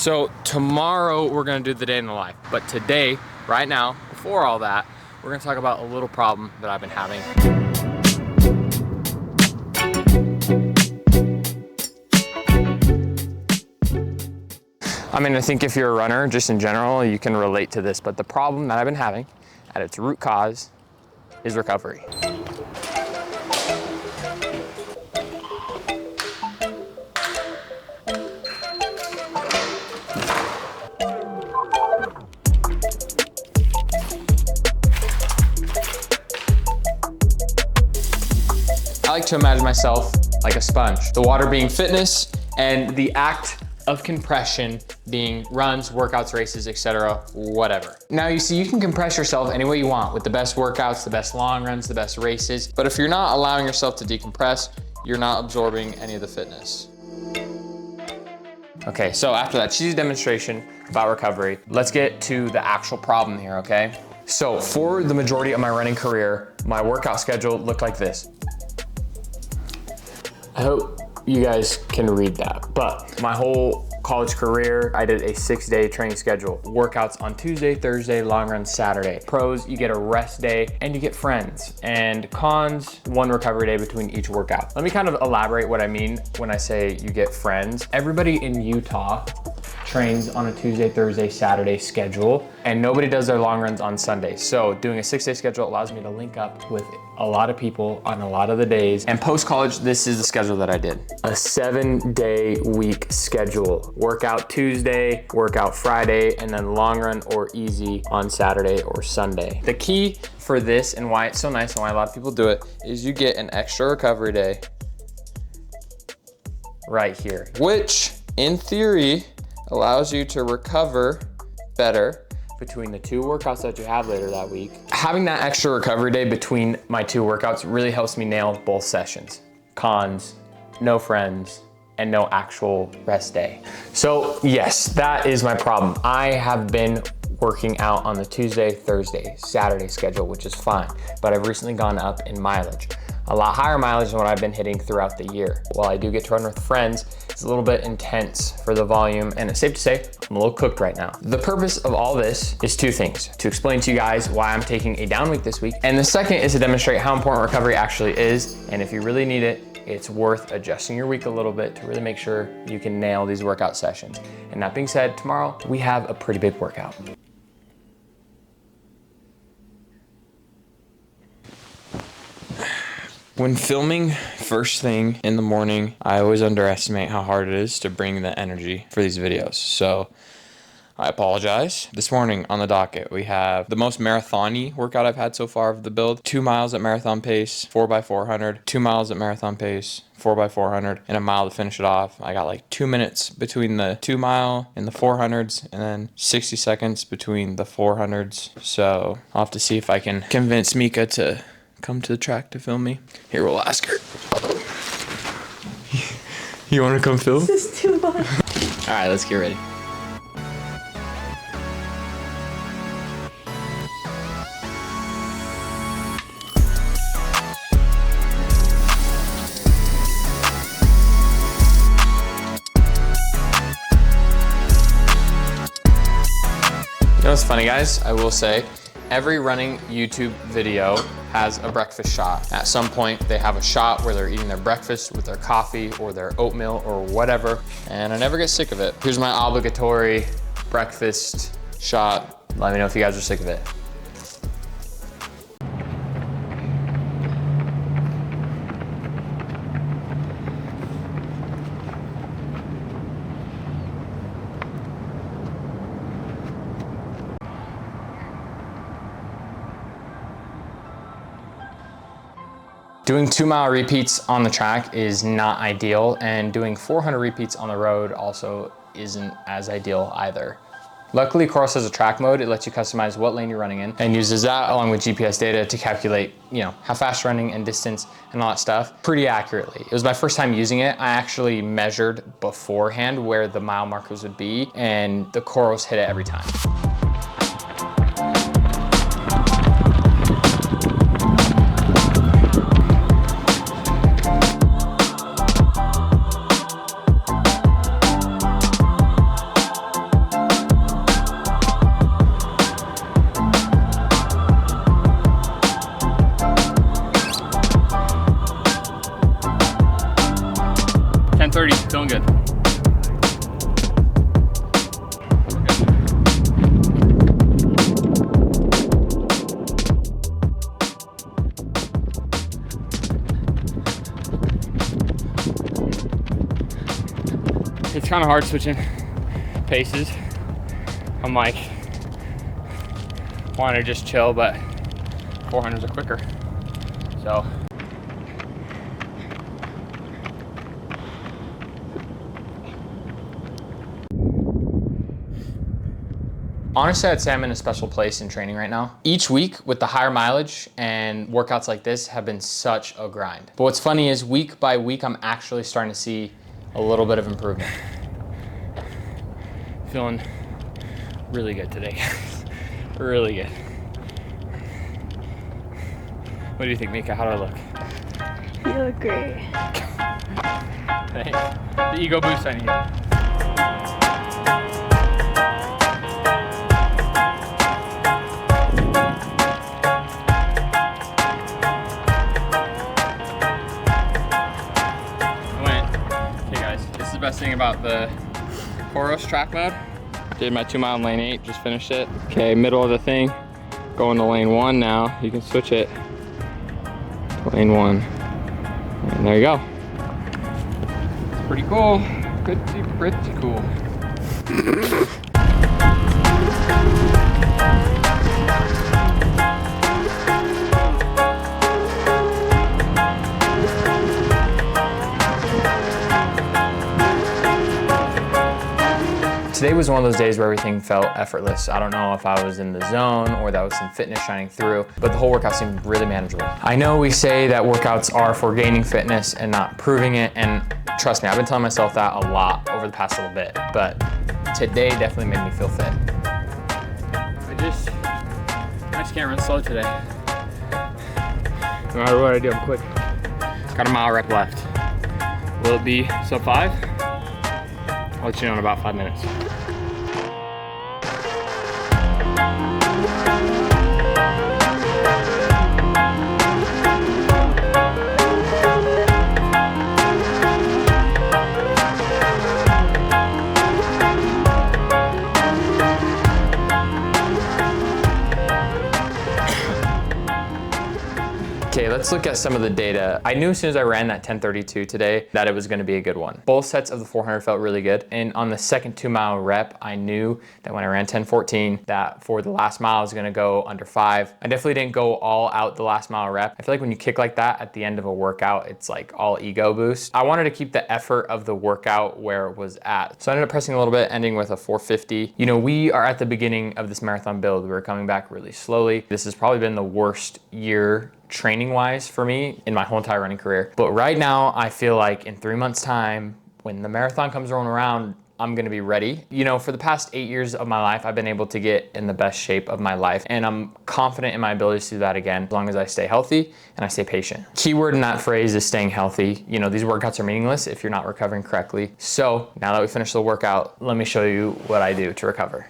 So tomorrow we're gonna do the day in the life, but today, right now, before all that, we're gonna talk about a little problem that I've been having. I mean, I think if you're a runner, just in general, you can relate to this, but the problem that I've been having at its root cause is recovery. I like to imagine myself like a sponge. The water being fitness and the act of compression being runs, workouts, races, etc., whatever. Now you see, you can compress yourself any way you want with the best workouts, the best long runs, the best races, but if you're not allowing yourself to decompress, you're not absorbing any of the fitness. Okay, so after that cheesy demonstration about recovery, let's get to the actual problem here, okay? So for the majority of my running career, my workout schedule looked like this. I hope you guys can read that, but my whole college career, I did a 6-day training schedule. Workouts on Tuesday, Thursday, long run Saturday. Pros, you get a rest day and you get friends. And cons, 1 recovery day between each workout. Let me kind of elaborate what I mean when I say you get friends. Everybody in Utah trains on a Tuesday, Thursday, Saturday schedule, and nobody does their long runs on Sunday. So doing a 6-day schedule allows me to link up with a lot of people on a lot of the days. And post-college, this is the schedule that I did. A 7-day week schedule. Workout Tuesday, workout Friday, and then long run or easy on Saturday or Sunday. The key for this and why it's so nice and why a lot of people do it is you get an extra recovery day right here, which in theory allows you to recover better between the 2 workouts that you have later that week. Having that extra recovery day between my 2 workouts really helps me nail both sessions. Cons, no friends, and no actual rest day. So yes, that is my problem. I have been working out on the Tuesday, Thursday, Saturday schedule, which is fine, but I've recently gone up in mileage. A lot higher mileage than what I've been hitting throughout the year. While I do get to run with friends, it's a little bit intense for the volume, and it's safe to say I'm a little cooked right now. The purpose of all this is 2 things. To explain to you guys why I'm taking a down week this week, and the second is to demonstrate how important recovery actually is, and if you really need it, it's worth adjusting your week a little bit to really make sure you can nail these workout sessions. And that being said, tomorrow we have a pretty big workout. When filming first thing in the morning, I always underestimate how hard it is to bring the energy for these videos. So I apologize. This morning on the docket, we have the most marathon-y workout I've had so far of the build. 2 miles at marathon pace, 4x400, 2 miles at marathon pace, 4x400, and a mile to finish it off. I got like 2 minutes between the 2 mile and the 400s, and then 60 seconds between the 400s. So I'll have to see if I can convince Mika to come to the track to film me. Here, we'll ask her. You want to come film? This is too much. All right, let's get ready. You know what's funny, guys? I will say, every running YouTube video has a breakfast shot. At some point, they have a shot where they're eating their breakfast with their coffee or their oatmeal or whatever, and I never get sick of it. Here's my obligatory breakfast shot. Let me know if you guys are sick of it. Doing 2 mile repeats on the track is not ideal, and doing 400 repeats on the road also isn't as ideal either. Luckily, COROS has a track mode. It lets you customize what lane you're running in and uses that along with GPS data to calculate, how fast you're running and distance and all that stuff pretty accurately. It was my first time using it. I actually measured beforehand where the mile markers would be, and the COROS hit it every time. Feeling good. It's kind of hard switching paces. I'm like, want to just chill, but 400s are quicker. So. Honestly, I'd say I'm in a special place in training right now. Each week with the higher mileage and workouts like this have been such a grind. But what's funny is week by week, I'm actually starting to see a little bit of improvement. Feeling really good today, guys. Really good. What do you think, Mika? How do I look? You look great. Thanks. The ego boost I need. Best thing about the COROS track mode. Did my 2 mile in lane 8, just finished it. Okay, middle of the thing, going to lane 1 now. You can switch it to lane 1. And there you go. It's pretty cool. Pretty cool. Today was one of those days where everything felt effortless. I don't know if I was in the zone or that was some fitness shining through, but the whole workout seemed really manageable. I know we say that workouts are for gaining fitness and not proving it, and trust me, I've been telling myself that a lot over the past little bit, but today definitely made me feel fit. I just can't run slow today. No matter what I do, I'm quick. Got a mile rep left. Will it be sub 5? I'll let you know in about 5 minutes. Okay, let's look at some of the data. I knew as soon as I ran that 1032 today that it was gonna be a good one. Both sets of the 400 felt really good. And on the second 2 mile rep, I knew that when I ran 1014, that for the last mile I was gonna go under 5. I definitely didn't go all out the last mile rep. I feel like when you kick like that at the end of a workout, it's like all ego boost. I wanted to keep the effort of the workout where it was at. So I ended up pressing a little bit, ending with a 450. You know, we are at the beginning of this marathon build. We're coming back really slowly. This has probably been the worst year training wise for me in my whole entire running career. But right now I feel like in 3 months time, when the marathon comes rolling around, I'm gonna be ready. You know, for the past 8 years of my life, I've been able to get in the best shape of my life, and I'm confident in my ability to do that again, as long as I stay healthy and I stay patient. Keyword in that phrase is staying healthy. You know, these workouts are meaningless if you're not recovering correctly. So now that we finished the workout, let me show you what I do to recover.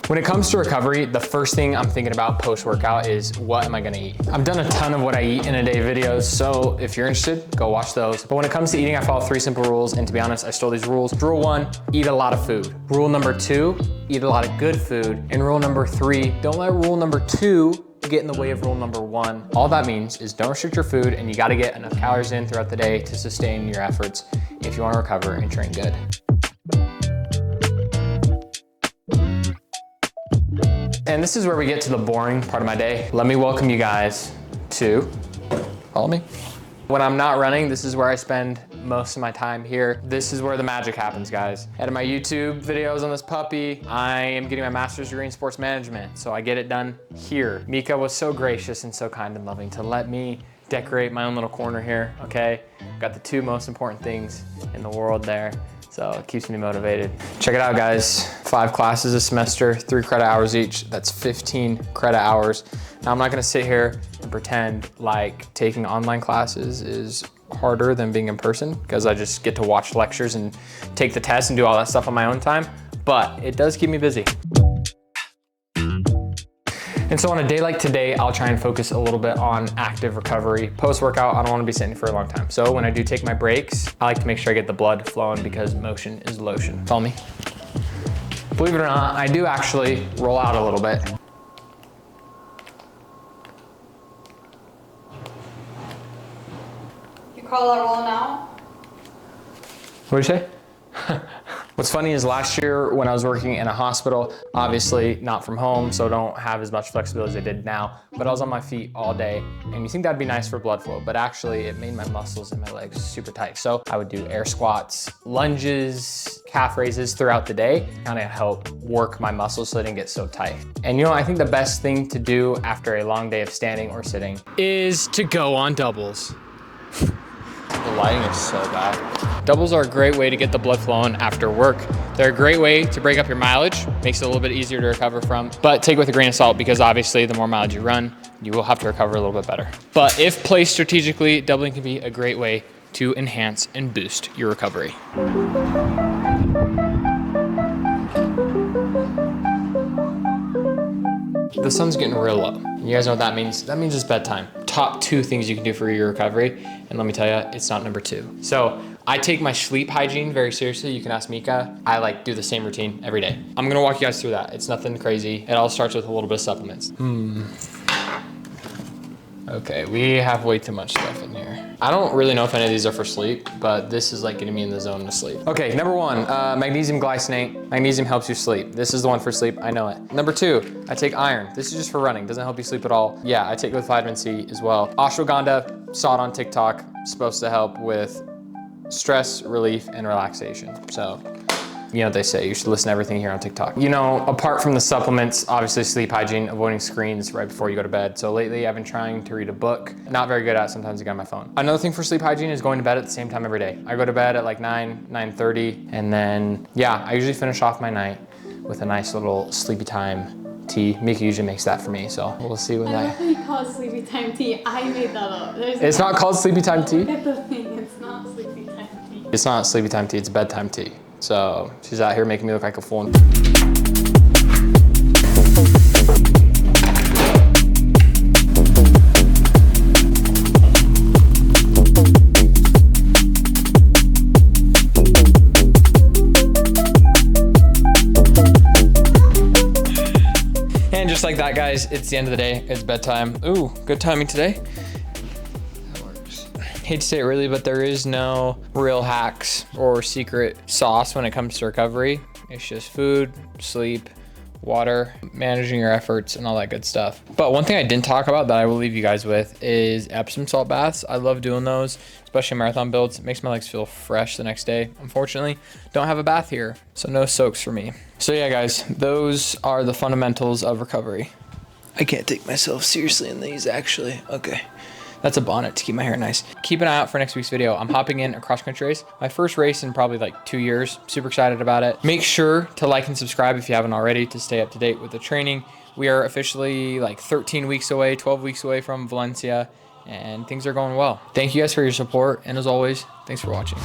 When it comes to recovery, the first thing I'm thinking about post-workout is what am I gonna eat? I've done a ton of what I eat in a day videos, so if you're interested, go watch those. But when it comes to eating, I follow 3 simple rules, and to be honest, I stole these rules. Rule 1, eat a lot of food. Rule number 2, eat a lot of good food. And rule number 3, don't let rule number 2 get in the way of rule number 1. All that means is don't restrict your food, and you gotta get enough calories in throughout the day to sustain your efforts if you wanna recover and train good. And this is where we get to the boring part of my day. Let me welcome you guys to, follow me. When I'm not running, this is where I spend most of my time here. This is where the magic happens, guys. Out my YouTube videos on this puppy, I am getting my master's degree in sports management, so I get it done here. Mika was so gracious and so kind and loving to let me decorate my own little corner here, okay? Got the 2 most important things in the world there. So it keeps me motivated. Check it out, guys. 5 classes a semester, 3 credit hours each. That's 15 credit hours. Now I'm not gonna sit here and pretend like taking online classes is harder than being in person, because I just get to watch lectures and take the test and do all that stuff on my own time, but it does keep me busy. And so on a day like today, I'll try and focus a little bit on active recovery. Post-workout, I don't wanna be sitting for a long time. So when I do take my breaks, I like to make sure I get the blood flowing because motion is lotion. Follow me? Believe it or not, I do actually roll out a little bit. You call that rolling out? What'd you say? What's funny is last year when I was working in a hospital, obviously not from home, so don't have as much flexibility as I did now, but I was on my feet all day. And you think that'd be nice for blood flow, but actually it made my muscles and my legs super tight. So I would do air squats, lunges, calf raises throughout the day, kind of help work my muscles so they didn't get so tight. And you know, I think the best thing to do after a long day of standing or sitting is to go on doubles. The lighting is so bad. Doubles are a great way to get the blood flowing after work. They're a great way to break up your mileage, makes it a little bit easier to recover from, but take it with a grain of salt because obviously the more mileage you run, you will have to recover a little bit better. But if placed strategically, doubling can be a great way to enhance and boost your recovery. The sun's getting real low. You guys know what that means? That means it's bedtime. Top 2 things you can do for your recovery, and let me tell you, it's not number 2. So I take my sleep hygiene very seriously. You can ask Mika. I like do the same routine every day. I'm gonna walk you guys through that. It's nothing crazy. It all starts with a little bit of supplements. Okay, we have way too much stuff in here. I don't really know if any of these are for sleep, but this is like getting me in the zone to sleep. Okay, number 1, magnesium glycinate. Magnesium helps you sleep. This is the one for sleep, I know it. Number 2, I take iron. This is just for running, doesn't help you sleep at all. Yeah, I take it with vitamin C as well. Ashwagandha, saw it on TikTok, supposed to help with stress relief and relaxation. So, you know what they say, you should listen to everything here on TikTok. You know, apart from the supplements, obviously sleep hygiene, avoiding screens right before you go to bed. So lately I've been trying to read a book. Not very good at it, sometimes I get on my phone. Another thing for sleep hygiene is going to bed at the same time every day. I go to bed at like 9:30, and then, yeah, I usually finish off my night with a nice little sleepy time tea. Mika usually makes that for me, so we'll see when I that. love that you call it sleepy time tea. I made that up. It's not called sleepy time tea? Look at the thing, it's not sleepy time tea. It's not sleepy time tea, it's bedtime tea. So she's out here making me look like a fool. And just like that, guys, it's the end of the day. It's bedtime. Ooh, good timing today. Hate to say it really, but there is no real hacks or secret sauce when it comes to recovery. It's just food, sleep, water, managing your efforts, and all that good stuff. But one thing I didn't talk about that I will leave you guys with is Epsom salt baths. I love doing those, especially marathon builds. It makes my legs feel fresh the next day. Unfortunately, don't have a bath here, so no soaks for me. So yeah, guys, those are the fundamentals of recovery. I can't take myself seriously in these, actually. Okay. That's a bonnet to keep my hair nice. Keep an eye out for next week's video. I'm hopping in a cross-country race. My first race in probably like 2 years. Super excited about it. Make sure to like and subscribe if you haven't already to stay up to date with the training. We are officially like 13 weeks away, 12 weeks away from Valencia, and things are going well. Thank you guys for your support. And as always, thanks for watching.